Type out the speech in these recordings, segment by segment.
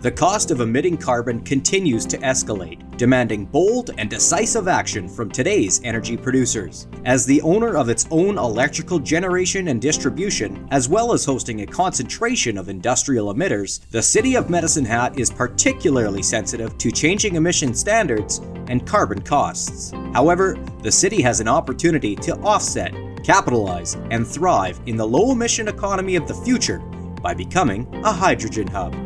The cost of emitting carbon continues to escalate, demanding bold and decisive action from today's energy producers. As the owner of its own electrical generation and distribution, as well as hosting a concentration of industrial emitters, the City of Medicine Hat is particularly sensitive to changing emission standards and carbon costs. However, the city has an opportunity to offset, capitalize, and thrive in the low-emission economy of the future by becoming a hydrogen hub.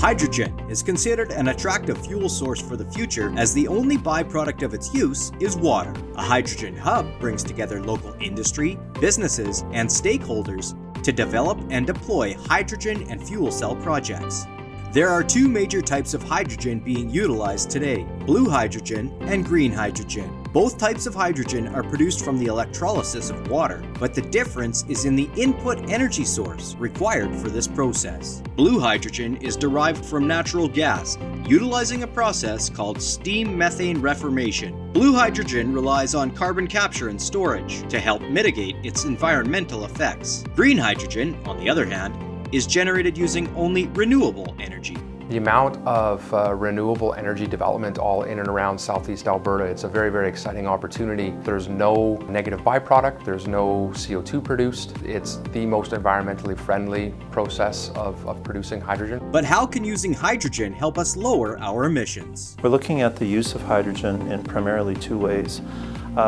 Hydrogen is considered an attractive fuel source for the future as the only byproduct of its use is water. A hydrogen hub brings together local industry, businesses, and stakeholders to develop and deploy hydrogen and fuel cell projects. There are two major types of hydrogen being utilized today: blue hydrogen and green hydrogen. Both types of hydrogen are produced from the electrolysis of water, but the difference is in the input energy source required for this process. Blue hydrogen is derived from natural gas, utilizing a process called steam methane reformation. Blue hydrogen relies on carbon capture and storage to help mitigate its environmental effects. Green hydrogen, on the other hand, is generated using only renewable energy. The amount of renewable energy development all in and around Southeast Alberta, it's a very, very exciting opportunity. There's no negative byproduct, there's no CO2 produced. It's the most environmentally friendly process of producing hydrogen. But how can using hydrogen help us lower our emissions? We're looking at the use of hydrogen in primarily two ways.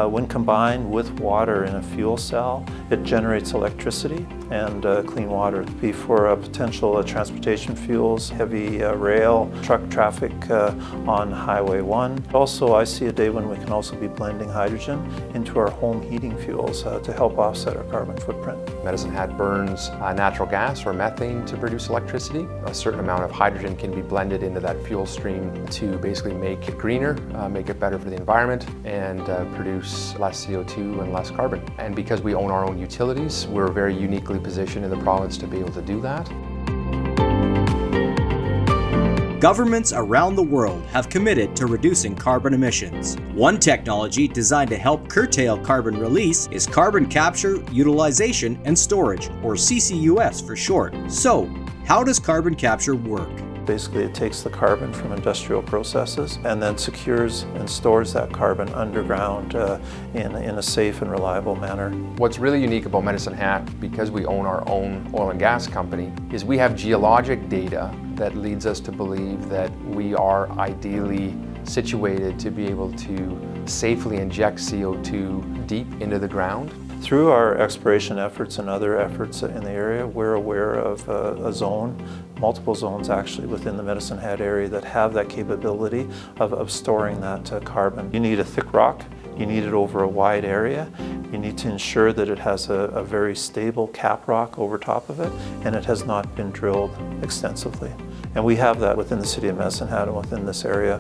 When combined with water in a fuel cell, it generates electricity and clean water. Be for potential transportation fuels, heavy rail, truck traffic on Highway 1. Also, I see a day when we can also be blending hydrogen into our home heating fuels to help offset our carbon footprint. Medicine Hat burns natural gas or methane to produce electricity. A certain amount of hydrogen can be blended into that fuel stream to basically make it greener, make it better for the environment, and produce less CO2 and less carbon. And because we own our own utilities, we're very uniquely positioned in the province to be able to do that. Governments around the world have committed to reducing carbon emissions. One technology designed to help curtail carbon release is carbon capture, utilization, and storage, or CCUS for short. So, how does carbon capture work? Basically, it takes the carbon from industrial processes and then secures and stores that carbon underground in a safe and reliable manner. What's really unique about Medicine Hat, because we own our own oil and gas company, is we have geologic data that leads us to believe that we are ideally situated to be able to safely inject CO2 deep into the ground. Through our exploration efforts and other efforts in the area, we're aware of a zone, multiple zones actually within the Medicine Hat area that have that capability of storing that carbon. You need a thick rock, you need it over a wide area, you need to ensure that it has a very stable cap rock over top of it, and it has not been drilled extensively. And we have that within the City of Medicine Hat and within this area.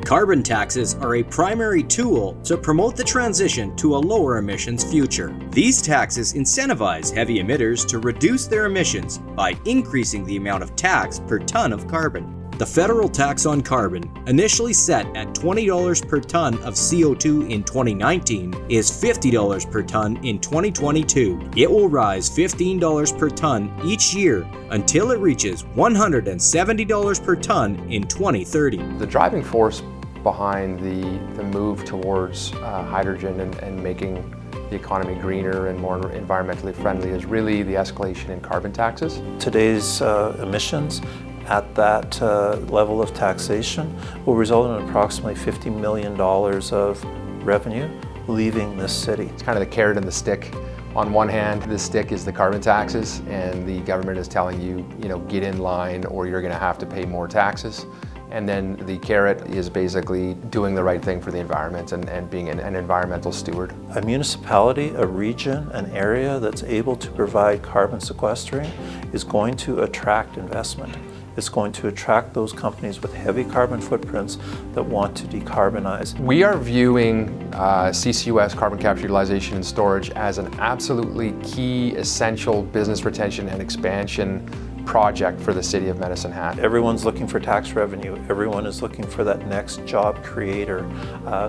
Carbon taxes are a primary tool to promote the transition to a lower emissions future. These taxes incentivize heavy emitters to reduce their emissions by increasing the amount of tax per ton of carbon. The federal tax on carbon, initially set at $20 per ton of CO2 in 2019, is $50 per ton in 2022. It will rise $15 per ton each year until it reaches $170 per ton in 2030. The driving force behind the move towards hydrogen and making the economy greener and more environmentally friendly is really the escalation in carbon taxes. Today's emissions at that level of taxation will result in approximately $50 million of revenue leaving this city. It's kind of the carrot and the stick. On one hand, the stick is the carbon taxes, and the government is telling you, get in line or you're going to have to pay more taxes. And then the carrot is basically doing the right thing for the environment and being an environmental steward. A municipality, a region, an area that's able to provide carbon sequestering is going to attract investment. It's going to attract those companies with heavy carbon footprints that want to decarbonize. We are viewing CCUS, carbon capture, utilization, and storage as an absolutely key, essential business retention and expansion project for the city of Medicine Hat. Everyone's looking for tax revenue. Everyone is looking for that next job creator.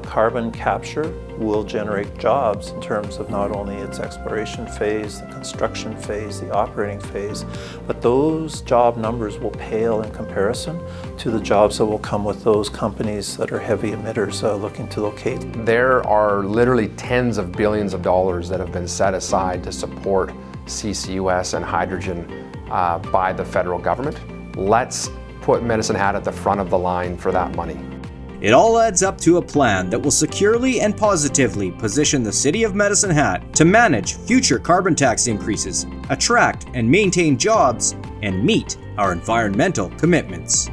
Carbon capture will generate jobs in terms of not only its exploration phase, the construction phase, the operating phase, but those job numbers will pale in comparison to the jobs that will come with those companies that are heavy emitters looking to locate. There are literally tens of billions of dollars that have been set aside to support CCUS and hydrogen by the federal government. Let's put Medicine Hat at the front of the line for that money. It all adds up to a plan that will securely and positively position the City of Medicine Hat to manage future carbon tax increases, attract and maintain jobs, and meet our environmental commitments.